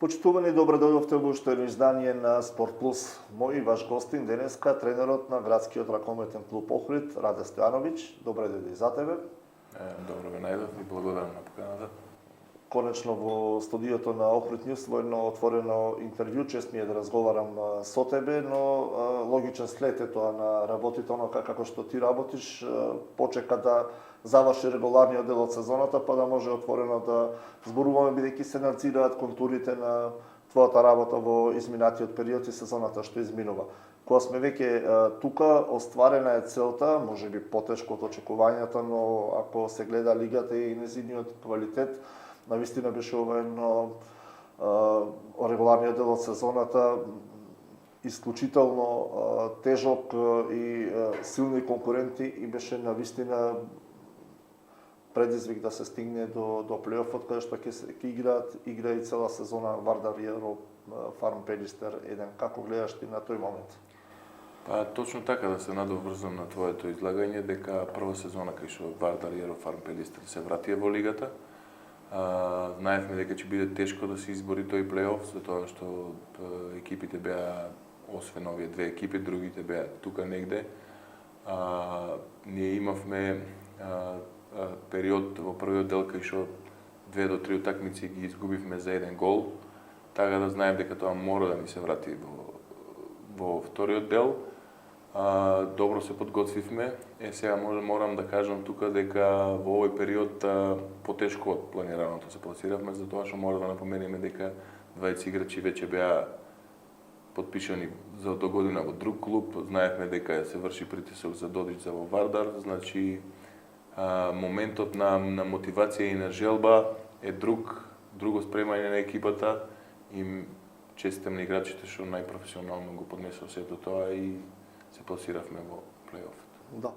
Почитувани, добре дојдовте во уште едно издание на Спорт Плюс. Мој ваш гостин денеска тренерот на градскиот ракометен клуб Охрид, Раде Стојановиќ. Добре дојде и за тебе. Добро ве најдов и благодарам на поканата. Конечно во студиото на Охрид Ньюс во едно отворено интервју, чест ми е да разговарам со тебе, но логичен след е тоа на работите онока како што ти работиш, почека да заврши регуларниот дел од сезоната, па да може отворено да зборуваме, бидејќи се надзираат контурите на твојата работа во изминатиот период и сезоната што изминува. Кога сме веќе тука, остварена е целта, можеби потешко од очекувањата, но ако се гледа лигата и незиниот квалитет, навистина беше ова едно регуларниот дел од сезоната исклучително тежок и силни конкуренти и беше навистина предизвик да се стигне до плейофот, каде што ќе игра и цела сезона Вардар Јаро Фарм Пелистер 1. Како гледаш ти на тој момент? Па точно така, да се надоврзам на твоето излагање, дека прва сезона кај што Вардар Јаро Фарм Пелистер се вратија во лигата. Знаевме дека ќе биде тешко да се избори тој плейоф, затоа што екипите беа, освен овие две екипи, другите беа тука негде. Ние имавме период во првиот дел кај што 2 до 3 утакмици ги изгубивме за 1 гол, така да знаем дека тоа мора да ни се врати во вториот дел. Добро се подготвивме. Сега морам да кажам тука дека во овој период потешко од планираното се пласиравме, затоа што мора да напоменеме дека 20 играчи веќе беа подпишани за до година во друг клуб. Знаевме дека се врши притисок за Додич за во Вардар, значи моментот на мотивација и на желба е друго спремање на екипата и честитам на играчите што најпрофесионално го поднесоа сето тоа и се пласиравме во плейофот. Да.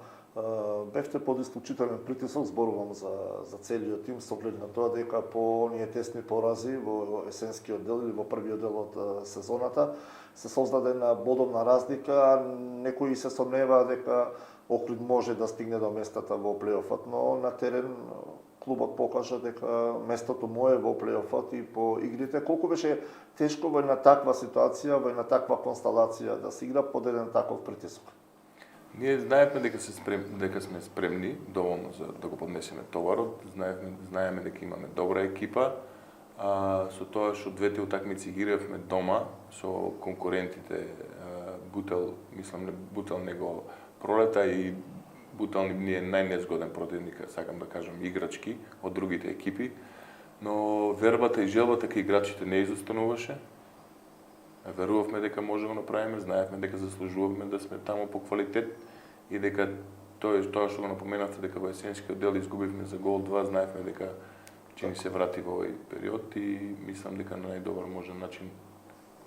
Бевте под исклучителен притисок, зборувам за целиот тим, со оглед на тоа дека по оние тесни порази во есенскиот дел или во првиот дел од сезоната се создаде на бодовна разлика, а некои се сомневаа дека Охрид може да стигне до местата во плейофот, но на терен клубот покажа дека местото му е во плейофот и по игрите. Колку беше тешко во една таква ситуација, во една таква констелација да се игра под еден таков притисок? Ние знаевме дека сме спремни доволно за да го поднесеме товарот, знаеме дека имаме добра екипа, со тоа што двете утакмици игравме дома со конкурентите Бутел него пролета и Бутел ни е најнезгоден противник, сакам да кажам, играчки од другите екипи, но вербата и желбата кај играчите не изостануваше. Верувавме дека можеме да направиме, знаевме дека заслужуваме да сме таму по квалитет и дека тоа што го напоменавте дека во есенскиот дел изгубивме за гол 2, знаевме дека ќе ни се врати во овој период и мислам дека на најдобар можен начин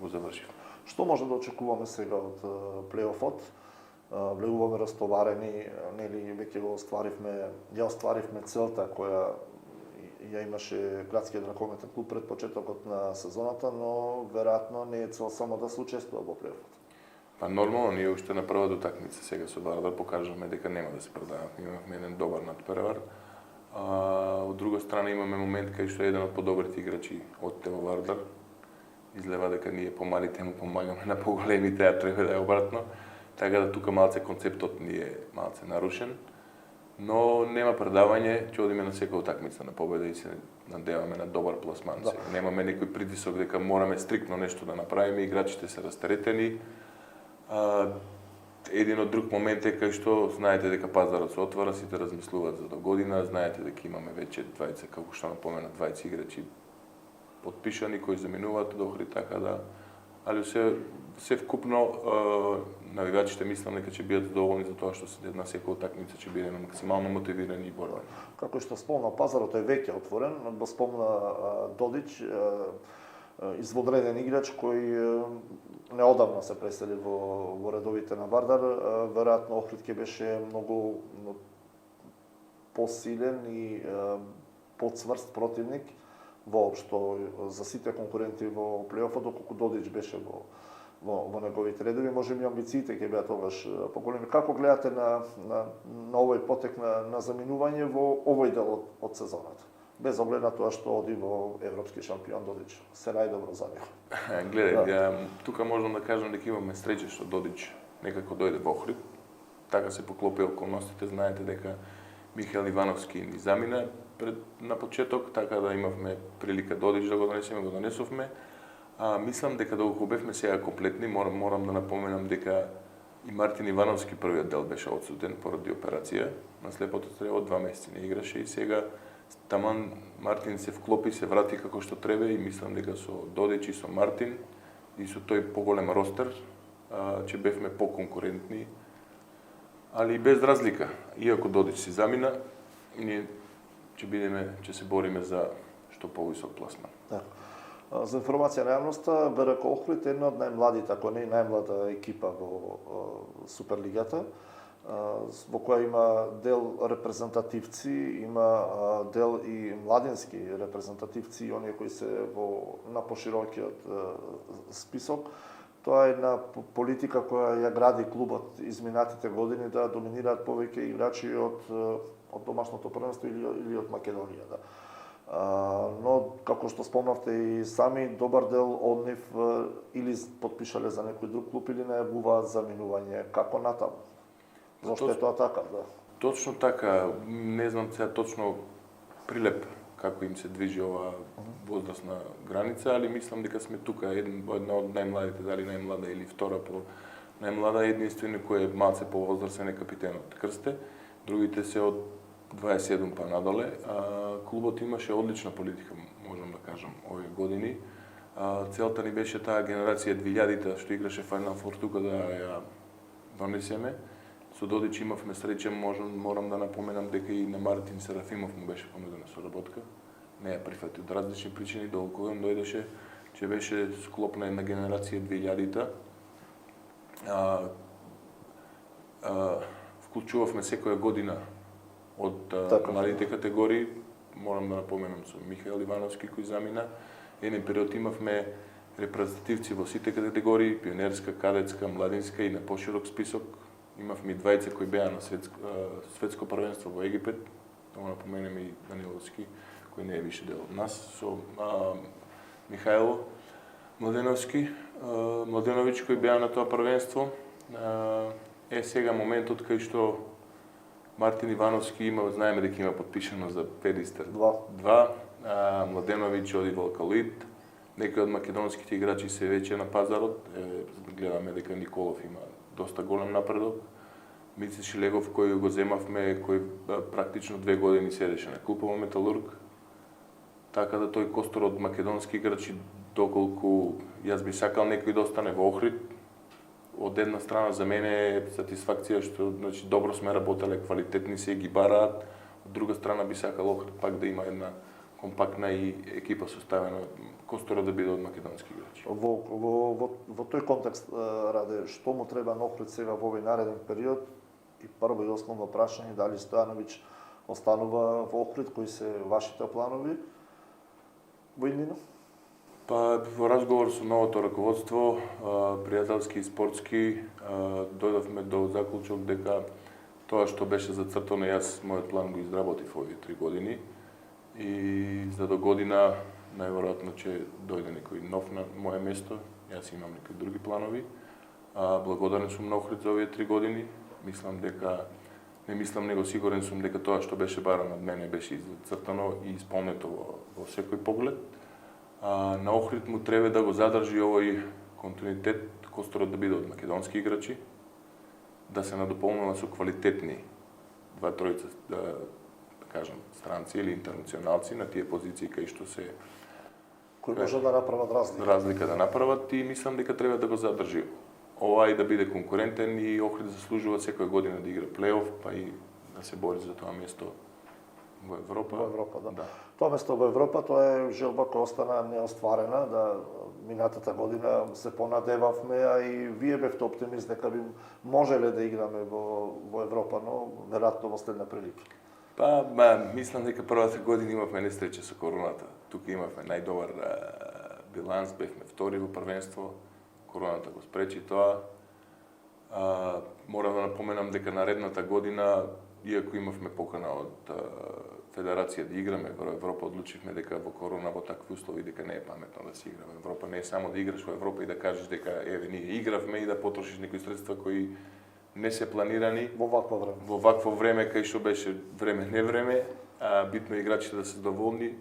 го завршивме. Што може да очекуваме сега од плейофот? Влегуваме растоварени, нели веќе ја остваривме целта која ја имаше градскиот ракометен клуб пред почетокот на сезоната, но веројатно не е цел само да се учествува во плейофот. Па нормално, ние уште на првата утакмица сега со Вардар покажавме дека нема да се предаваме. Имавме еден добар надпревар. Од друга страна имаме момент кај што еден од подобрите играчи одте во Вардар. Излева дека ние помалите му помагаме на поголемите, а треба да е обратно. Така да тука малце концептот ни е малце нарушен, но нема предавање, ќе одиме на секоја утакмица на победа и се надеваме на добар пласман. Да. Немаме некој притисок дека мораме стриктно нешто да направиме, играчите се растретени. Един од друг момент е кај што знаете дека пазарот се отвара, сите размислуваат за до година, знаете дека имаме веќе 20, како што напомена, 20 играчи подпишани кои заминуваат од Охрид, така да, али се вкупно навигачите мислам дека ќе бидат задоволни за тоа што се на секоја утакмица ќе бидеме максимално мотивирани и борбени. Како што спомна, пазарот е веќе отворен, го спомна Додич, изводреден играч кој неодамна се пресели во редовите на Вардар. Веројатно Охрид ќе беше многу посилен и подцврст противник воопшто за сите конкуренти во плейофот, доколку Додич беше во неговите редови, можеби амбициите ќе беа тогаш поголеми. Како гледате на овој потек на заминување во овој дел од сезоната? без оглед на тоа што оди во европски шампион Додич. Се најдобро за него. Гледај, тука можам да кажам дека имаме среќа што Додич некако дојде во Охрид. Така се поклопи околностите, знаете дека Михаел Ивановски ни замина на почеток, така да имавме прилика Додич да го донесеме, го донесовме. Мислам дека доколку бевме сега комплетни, морам да напоменам дека и Мартин Ивановски првиот дел беше отсутен поради операција на слепото црево, 2 месеци не играше и сега таман Мартин се вклопи, се врати како што треба и мислам дека со Додич и со Мартин и со тој поголем ростер, че бевме поконкурентни, али и без разлика. Иако Додич си замина, ние ќе се бориме за што повисок пласман. Да. За информација на јавноста, БРК Охрид е една од најмладите, ако не и најмлада екипа во Суперлигата, во која има дел репрезентативци, има дел и младински репрезентативци, и оние кои се на поширокиот список. Тоа е една политика која ја гради клубот изминатите години да доминираат повеќе играчи од домашното првенство или од Македонија. Да. Но, како што спомнавте и сами, добар дел од нив или подпишале за некој друг клуб или најавуваат заминување. Како натаму? Зошто е тоа така? Да. Точно така. Не знам сега точно прилеп како им се движи оваа возрастна граница, али мислам дека сме тука една од најмладите, дали најмлада или втора по најмлада, единствено кој е малце повозрастен е капитенот Крсте, другите се од 27 па надоле. Клубот имаше одлична политика, можам да кажам, овие години. Целта ни беше таа генерација 2000-та што играше Final Four тука да ја донесеме. Со Додич имавме среќа, морам да напоменам дека и на Мартин Серафимов му беше понудена соработка. Не ја прифати од различни причини, доколку он дојдеше, че беше склоп на една генерација 2000-та. Вклучувавме секоја година од младите категории, морам да напоменам со Михаел Ивановски кој замина. Еден период имавме репрезентативци во сите категории, пионерска, кадетска, младинска и на поширок список. Имавме и двајца кои беа на светско првенство во Египет, да го напоменем и Даниловски, кој не е више дел од нас, со Михајло Младенович кој беа на тоа првенство. Сега моментот кај што Мартин Ивановски има, знаеме дека има подпишано за Педистер 2, Младенович оди во Алкалоид, некои од македонските играчи се веќе на пазарот, гледаме дека Николов има доста голем напредок. Мице Шилегов кој го земавме, кој практично 2 години седеше на клупа во Металург. Така да тој костор од македонски играчи, доколку јас би сакал некој да остане во Охрид, од една страна за мене е сатисфакција што значи добро сме работеле, квалитетни се ги бараат, од друга страна би сакал Охрид пак да има една компактна и екипа составена костора да биде од македонски играчи. Во тој контекст, Раде, што му треба на Охрид сега во овој нареден период? И прво и основно прашање, дали Стојановиќ останува во Охрид, кои се вашите планови во иднина? Па во разговор со новото раководство, пријателски и спортски, дојдовме до заклучок дека тоа што беше зацртано, јас мојот план го изработив овие 3 години и за до година најверојатно ќе дојде некој нов на моје место, јас имам некои други планови. Благодарен сум на Охрид за овие 3 години. Него сигурен сум дека тоа што беше барано од мене беше зацртано и исполнето во секој поглед. На Охрид му треба да го задржи овој континуитет, косторот да биде од македонски играчи, да се надополнува со квалитетни 2-3 да кажам странци или интернационалци на тие позиции кај што се кои може да направат разлика да направат и мислам дека треба да го задржи. Ова и да биде конкурентен и Охрид заслужува секоја година да игра плейоф, па и да се бори за тоа место во Европа. Во Европа, да. Тоа место во Европа, тоа е желба која остана неостварена, да минатата година се понадевавме, а и вие бевте оптимист дека би можеле да играме во Европа, но веројатно во следна прилика. Мислам дека првата година имавме несреќа со короната. Тука имавме најдобар биланс, бевме втори во првенство, короната го спречи тоа. Морам да напоменам дека наредната година иако имавме покана од Федерација да играме во Европа, одлучивме дека во корона, во такви услови, дека не е паметно да се игра во Европа. Не е само да играш во Европа и да кажеш дека еве ние игравме и да потрошиш некои средства кои не се планирани во вакво време. Во вакво време кај што беше време не време, а битно играчите да се задоволни.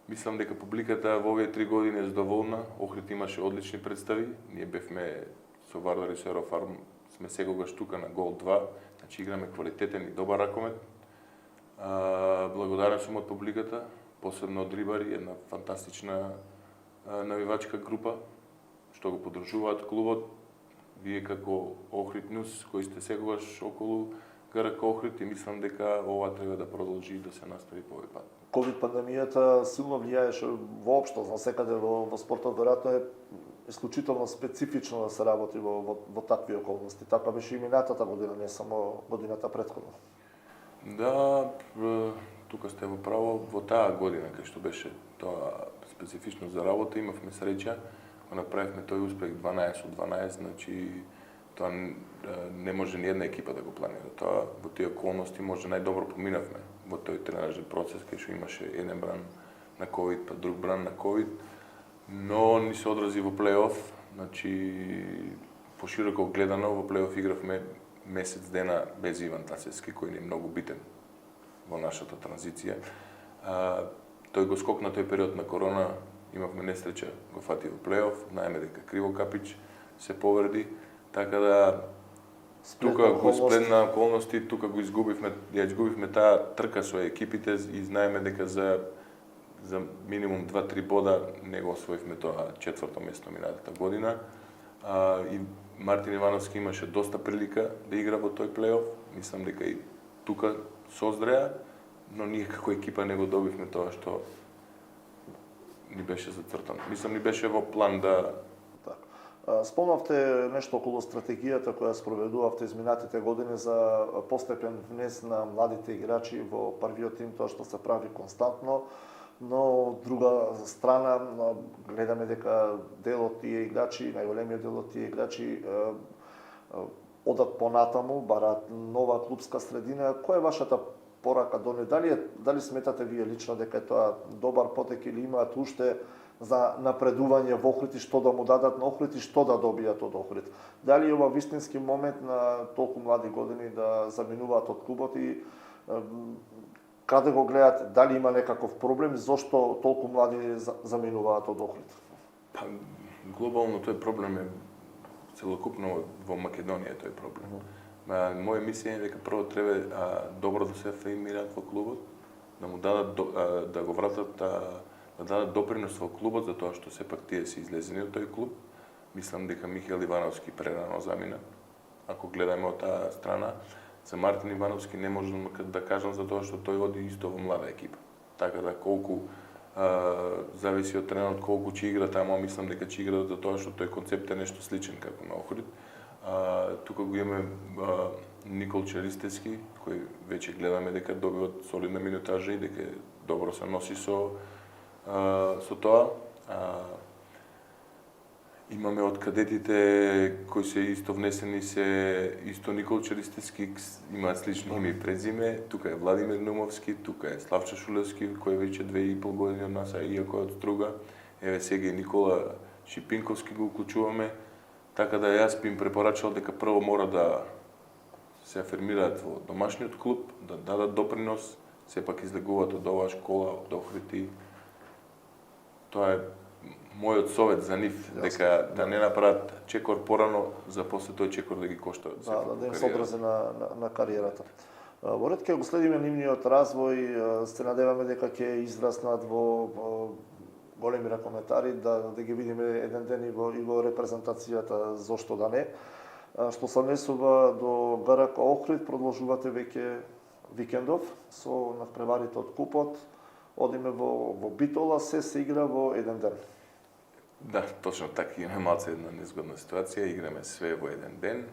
Мислам дека публиката во овие 3 години е задоволна. Охрид имаше одлични представи. Ние бевме со Вардар и со Ерофарм сме секогаш тука на гол 2, значи играме квалитетен и добар ракомет. Благодарен сум од публиката, посебно од Рибари, една фантастична навивачка група, што го подржуваат клубот. Вие како Охрид Нюс, кои сте секогаш околу ГРК Охрид, и мислам дека ова треба да продолжи и да се настави по овој пат. Ковид пандемијата силно влијаеше воопшто, за секаде во спортот, веројатно е исклучително специфично да се работи во такви околности. Така беше и минатата година, не само годината претходно. Да, тука сте во право, во таа година кај што беше тоа специфично за работа, имавме среќа, го направивме тој успех 12 од 12, значи тоа не може ни една екипа да го планира. Тоа во тие околности може најдобро поминавме во тој тренажен процес кај што имаше еден бран на ковид, па друг бран на ковид, но ни се одрази во плейоф, значи пошироко гледано во плейоф игравме месец дена без Иван Тасевски, кој не е многу битен во нашата транзиција. Тој го скокна тој период на корона, имавме несреќа, го фати во плейоф, знаеме дека Криво Капич се повреди, така да тука го сплетна околности, тука го изгубивме, ја изгубивме таа трка со екипите и знаеме дека за минимум 2-3 бода не го освоивме тоа четврто место минатата година. И Мартин Ивановски имаше доста прилика да игра во тој плейоф. Мислам дека и тука созреа, но ние како екипа не го добивме тоа што ни беше зацртано. Мислам ни беше во план да... Спомнавте нешто околу стратегијата која спроведувавте изминатите години за постепен внес на младите играчи во првиот тим, тоа што се прави константно, но од друга страна гледаме дека дел од тие играчи, најголемиот дел од тие играчи одат понатаму, бараат нова клубска средина. Која е вашата порака до нив? Дали сметате вие лично дека е тоа добар потек или имаат уште за напредување во Охрид и што да му дадат на Охрид и што да добијат од Охрид? Дали е ова вистински момент на толку млади години да заминуваат од клубот и каде го гледате? Дали има некаков проблем? Зошто толку млади заминуваат од Охрид? Па, глобално тој проблем е целокупно во Македонија тој проблем. Моје мислење е дека прво треба добро да се афирмираат во клубот, да му дадат да го вратат да дадат допринос во клубот за тоа што сепак тие се излезени од тој клуб. Мислам дека Михаел Ивановски прерано замина. Ако гледаме од таа страна, за Мартин Ивановски не можам да кажам за тоа што тој оди исто во млада екипа. Така да колку зависи од тренерот колку ќе игра таму, мислам дека ќе игра за тоа што тој концепт е нешто сличен како на Охрид. Тука го имаме Никол Черистевски, кој веќе гледаме дека добива солидна минутажа и дека добро се носи со тоа. Имаме од кадетите кои се исто внесени се исто Никол Черистевски, имаат слично име и презиме. Тука е Владимир Нумовски, тука е Славчо Шулевски, кој веќе 2,5 години од нас, иако е од Струга. Еве сега и Никола Шипинковски го уклучуваме. Така да јас би им препорачал дека прво мора да се афирмираат во домашниот клуб, да дадат допринос, сепак излегуваат од оваа школа, од Охрид. Тоа е мојот совет за нив, дека да не направат чекор порано, за после тој чекор да ги кошта. Да им се одрази на кариерата. Во ред ќе го следиме нивниот развој, се надеваме дека ќе израснат во големи ракометари, да ги видиме еден ден и во репрезентацијата, зошто да не. Што се однесува до ГРК Охрид, продолжувате веќе викендов со надпреварите од купот. Одиме во Битола, се игра во еден ден. Да, точно така, имаме малце една незгодна ситуација, играме све во еден ден.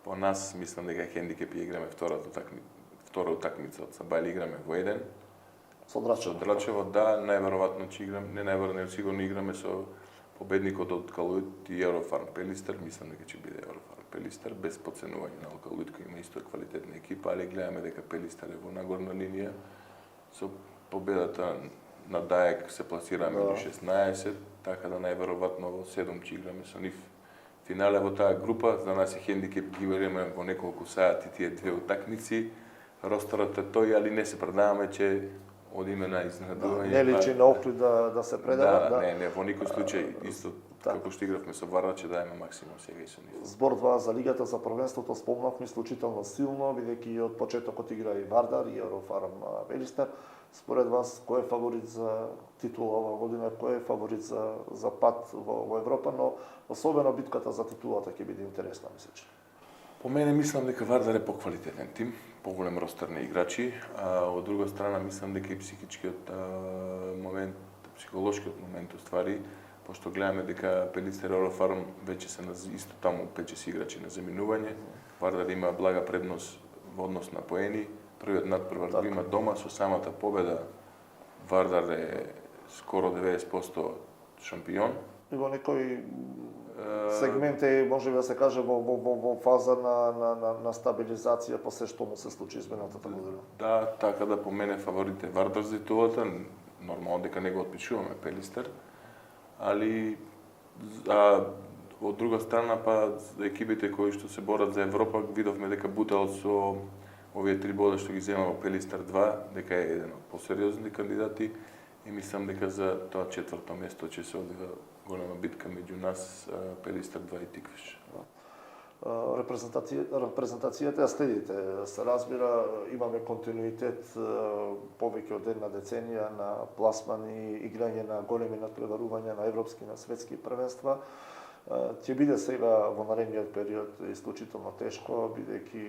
По нас, мислам дека хендикеп играме втора утакмица од Сабајле, играме во еден. Со Драчево. Со Драчево, да, најверојатно ќе играме, не најверојатно, сигурно играме со победникот од Калуит и Ерофарм Пелистер, мислам дека ќе биде Ерофарм Пелистер, без подценување на Калуит, кој има исто квалитетни екипа, али гледаме дека Пелистер е во нагорна линија. Со победата на Даек се пласираме меѓу 16, така да најверојатно во 7 ќе играме со нив финале во таа група. За нас е хендикеп ги имаме во неколку сати тие две утакмици. Ростерот е тој, али не се предаваме че одиме на изненадување. Не личи на Охрид да се предава. Да, не, во никој случај. Исто како што игравме со Вардар, че даеме максимум сега и со нив. Зборува за лигата, за првенството, спомнавме исклучително силно, бидејќи од почетокот игра и Вардар и Еврофарм Пелистер. Според вас, кој е фаворит за титула оваа година, кој е фаворит за пат во Европа, но особено битката за титулата ќе биде интересна, мислеч. По мене мислам дека Вардар е поквалитетен тим, поголем ростер на играчи, а од друга страна мислам дека и психичкиот момент, психолошкиот момент уствари, пошто гледаме дека Пелистер и Еврофарм веќе се на исто таму 5 играчи на заминување. Вардар има блага предност во однос на поени. Првиот надпревар го има дома со самата победа. Вардар е скоро 90% шампион. И во некој сегмент е, може да се каже, во фаза на стабилизација по се што му се случи изминатата година. Да, така да по мене фаворит е Вардар за титулата. Нормално дека не го отпишуваме Пелистер. Али од друга страна па екипите кои што се борат за Европа, видовме дека Бутел со овие 3 бода што ги зема во Пелистер 2, дека е еден од посериозните кандидати и мислам дека за тоа четврто место ќе се одива голема битка меѓу нас, Пелистер 2 и Тиквиш. Репрезентацијата ја следите, се разбира, имаме континуитет повеќе од една деценија на пласман и играње на големи надпреварувања на европски, на светски првенства. Ќе биде сега во наредниот период исклучително тешко, бидејќи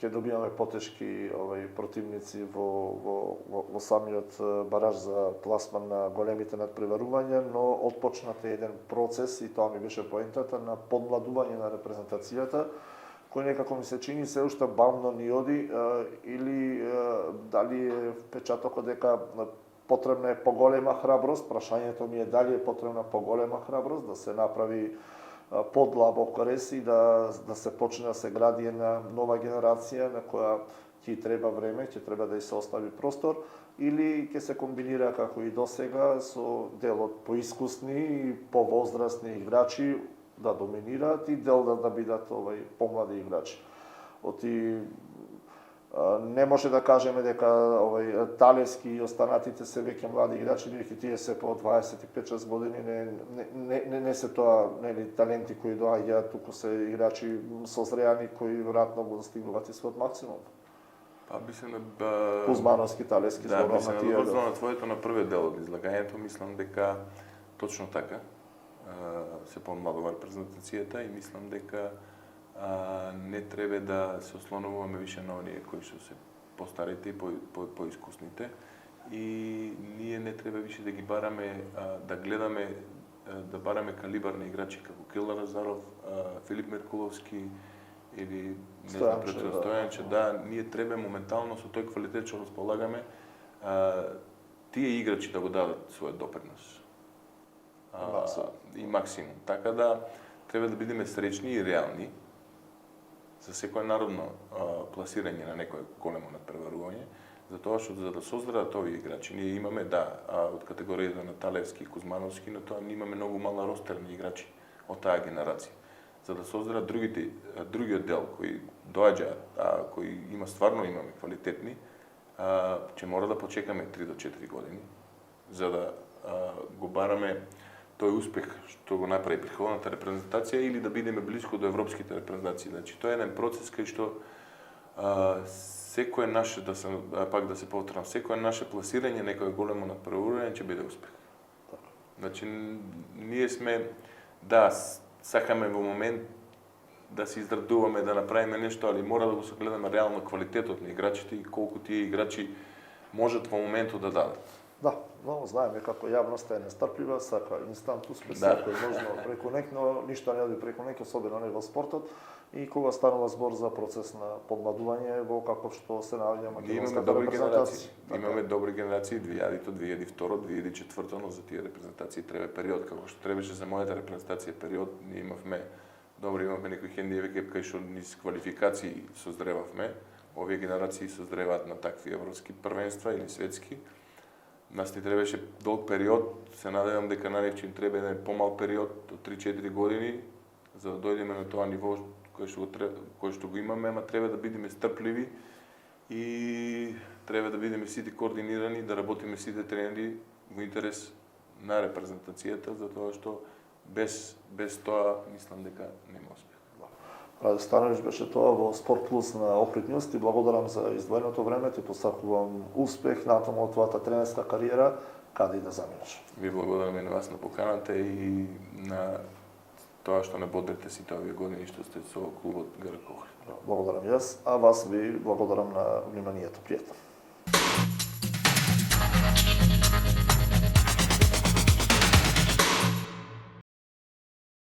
ќе добиваме потешки противници во самиот бараж за пласман на големите надпреварувања, но отпочнате еден процес, и тоа ми беше поентата, на подмладување на репрезентацијата, кој некако ми се чини се уште бавно ни оди, или дали е впечатокот дека потребна е поголема храброст, прашањето ми е дали е потребна поголема храброст, да се направи подлабок рез и да се почне да се гради една нова генерација на која ќе треба време, ќе треба да се остави простор, или ќе се комбинира како и досега со дел од поискусни и повозрастни играчи да доминираат и дел да бидат помлади играчи. Не може да кажеме дека Талевски и останатите се веќе млади играчи, бидејќи тие се по 25-6 години, не се тоа таленти кои доаѓаат, туку се играчи созреани кои веројатно го достигнуваат и својот максимум. Па мислам Кузмановски, Талевски, да, мислам врзано на твоето на првиот дел од излагањето, мислам дека точно така се помладува репрезентацијата и мислам дека не треба да се ослонуваме више на оние кои што се постарите и поискусните и ние не треба више да ги бараме, да гледаме, да бараме калибар на играчи како Кил Лазаров, Филип Меркуловски или не знам Стојанче, да, ние треба моментално со тој квалитет што располагаме тие играчи да го дадат својот допринос. И максимум. Така да треба да бидеме среќни и реални за секое народно пласирање на некое големо надпреварување, затоа што за да создаат овие играчи, ние имаме, од категоријата на Талевски и Кузмановски, но тоа ние имаме многу мала ростерни играчи од таа генерација. За да создаат другиот дел кои доаѓаат, кои стварно имаме квалитетни, ќе мора да почекаме 3 до 4 години за да го бараме тој успех што го направи претходната репрезентација или да бидеме блиско до европските репрезентации. Значи тоа е еден процес кај што секое наше да се повторам, секое наше пласирање некое големо надпреварување ќе биде успех. Значи ние сме сакаме во момент да се израдуваме да направиме нешто, али мора да го согледаме реално квалитетот на играчите и колку тие играчи можат во моментот да дадат. Да, но знаеме како јавноста е нестрплива, сака инстант успех, секој можно преку нек, но ништо не оди преку нек, особено не во спортот. И кога станува збор за процес на подмладување во каков што се наоѓа македонската репрезентација. Имаме добри генерации, 2000-то, 2002-то, 2004-то, но за тие репрезентации треба период, како што требаше за мојата репрезентација период, ние имавме Добро, имаме некои хендикеп кај што низ квалификации созревавме. Овие генерации созреваат на такви европски првенства или светски. Нас ни требаше долг период, се надевам дека на нив ќе им треба еден помал период од 3-4 години за да дојдеме на тоа ниво кое што го имаме, ама треба да бидеме стрпливи и треба да бидеме сите координирани, да работиме сите тренери во интерес на репрезентацијата, затоа што без тоа мислам дека нема успех. Раде Становиќ беше тоа во Спорт Плюс на Охрид Нјуз. Ти благодарам за издвоеното време, ти посакувам успех натаму од твојата тренерска кариера, каде и да заминеш. Ви благодарам и на вас на поканата и на тоа што не бодрите сите овие години што сте со клубот ГРК Охрид. Благодарам јас, а вас ви благодарам на вниманието. Пријатно.